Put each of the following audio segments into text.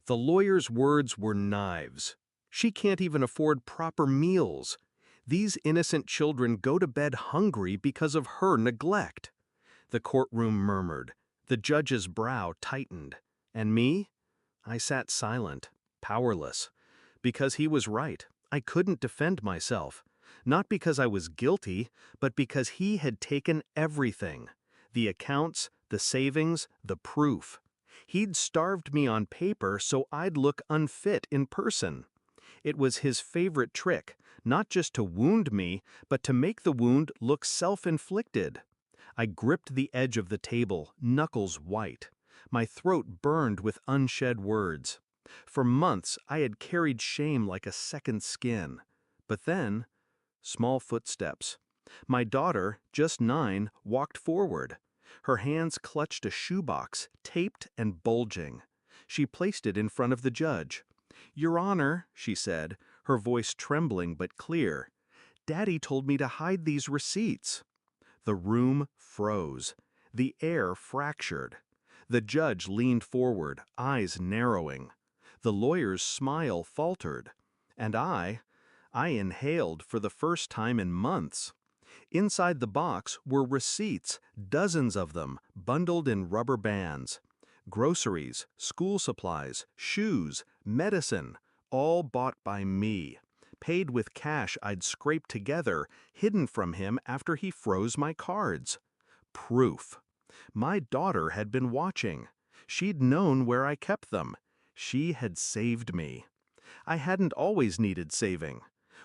The lawyer's words were knives. She can't even afford proper meals. These innocent children go to bed hungry because of her neglect. The courtroom murmured. The judge's brow tightened. And me? I sat silent, powerless. Because he was right. I couldn't defend myself. Not because I was guilty, but because he had taken everything. The accounts, the savings, the proof. He'd starved me on paper so I'd look unfit in person. It was his favorite trick, not just to wound me, but to make the wound look self-inflicted. I gripped the edge of the table, knuckles white. My throat burned with unshed words. For months, I had carried shame like a second skin. But then, small footsteps. My daughter, just 9, walked forward. Her hands clutched a shoebox, taped and bulging. She placed it in front of the judge. "Your Honor," she said, her voice trembling but clear, "Daddy told me to hide these receipts." The room froze. The air fractured. The judge leaned forward, eyes narrowing. The lawyer's smile faltered. And I inhaled for the first time in months. Inside the box were receipts, dozens of them, bundled in rubber bands. Groceries, school supplies, shoes, medicine, all bought by me. Paid with cash I'd scraped together, hidden from him after he froze my cards. Proof. My daughter had been watching. She'd known where I kept them. She had saved me. I hadn't always needed saving.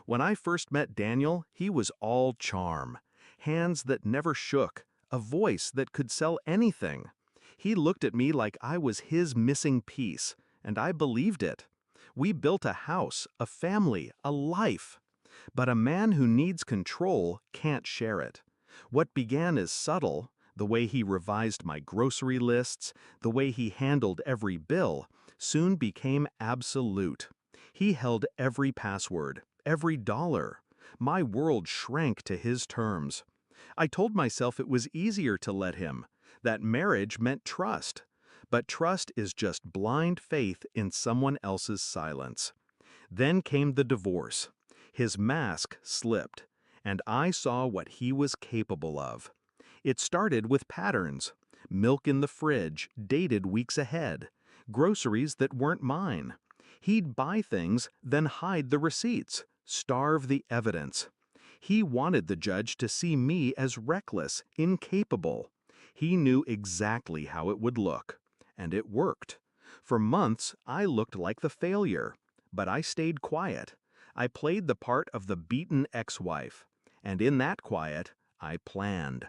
When I first met Daniel, he was all charm. Hands that never shook, a voice that could sell anything. He looked at me like I was his missing piece, and I believed it. We built a house, a family, a life. But a man who needs control can't share it. What began as subtle, the way he revised my grocery lists, the way he handled every bill, soon became absolute. He held every password, every dollar. My world shrank to his terms. I told myself it was easier to let him, that marriage meant trust. But trust is just blind faith in someone else's silence. Then came the divorce. His mask slipped, and I saw what he was capable of. It started with patterns. Milk in the fridge, dated weeks ahead. Groceries that weren't mine. He'd buy things, then hide the receipts, starve the evidence. He wanted the judge to see me as reckless, incapable. He knew exactly how it would look. And it worked. For months, I looked like the failure. But I stayed quiet. I played the part of the beaten ex-wife. And in that quiet, I planned.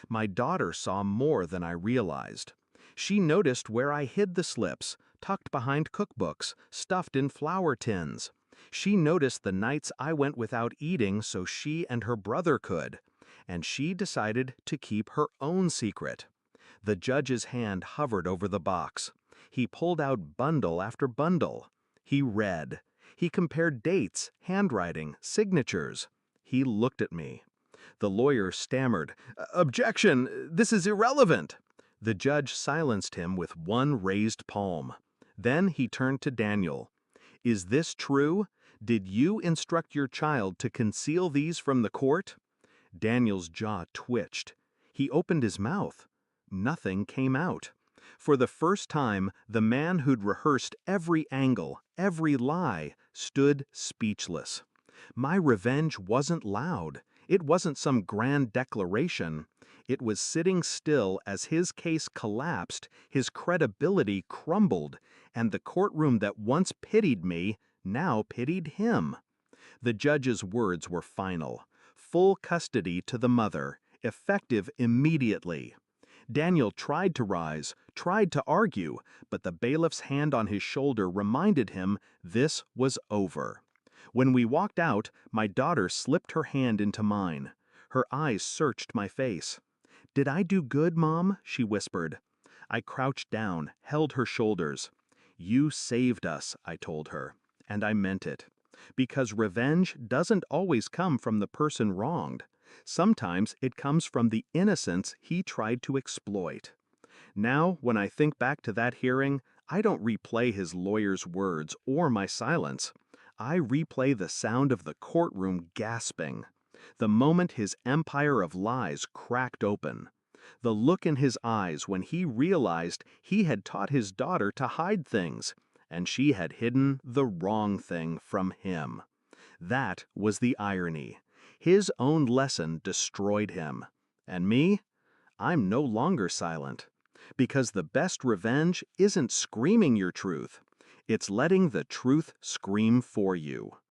My daughter saw more than I realized. She noticed where I hid the slips, tucked behind cookbooks, stuffed in flour tins. She noticed the nights I went without eating so she and her brother could. And she decided to keep her own secret. The judge's hand hovered over the box. He pulled out bundle after bundle. He read. He compared dates, handwriting, signatures. He looked at me. The lawyer stammered, "Objection! This is irrelevant!" The judge silenced him with one raised palm. Then he turned to Daniel. "Is this true? Did you instruct your child to conceal these from the court?" Daniel's jaw twitched. He opened his mouth. Nothing came out. For the first time, the man who'd rehearsed every angle, every lie, stood speechless. My revenge wasn't loud. It wasn't some grand declaration. It was sitting still as his case collapsed, his credibility crumbled, and the courtroom that once pitied me now pitied him. The judge's words were final. Full custody to the mother, effective immediately. Daniel tried to rise, tried to argue, but the bailiff's hand on his shoulder reminded him this was over. When we walked out, my daughter slipped her hand into mine. Her eyes searched my face. "Did I do good, Mom?" she whispered. I crouched down, held her shoulders. "You saved us," I told her, and I meant it. Because revenge doesn't always come from the person wronged. Sometimes it comes from the innocence he tried to exploit. Now, when I think back to that hearing, I don't replay his lawyer's words or my silence. I replay the sound of the courtroom gasping. The moment his empire of lies cracked open. The look in his eyes when he realized he had taught his daughter to hide things, and she had hidden the wrong thing from him. That was the irony. His own lesson destroyed him. And me? I'm no longer silent. Because the best revenge isn't screaming your truth, it's letting the truth scream for you.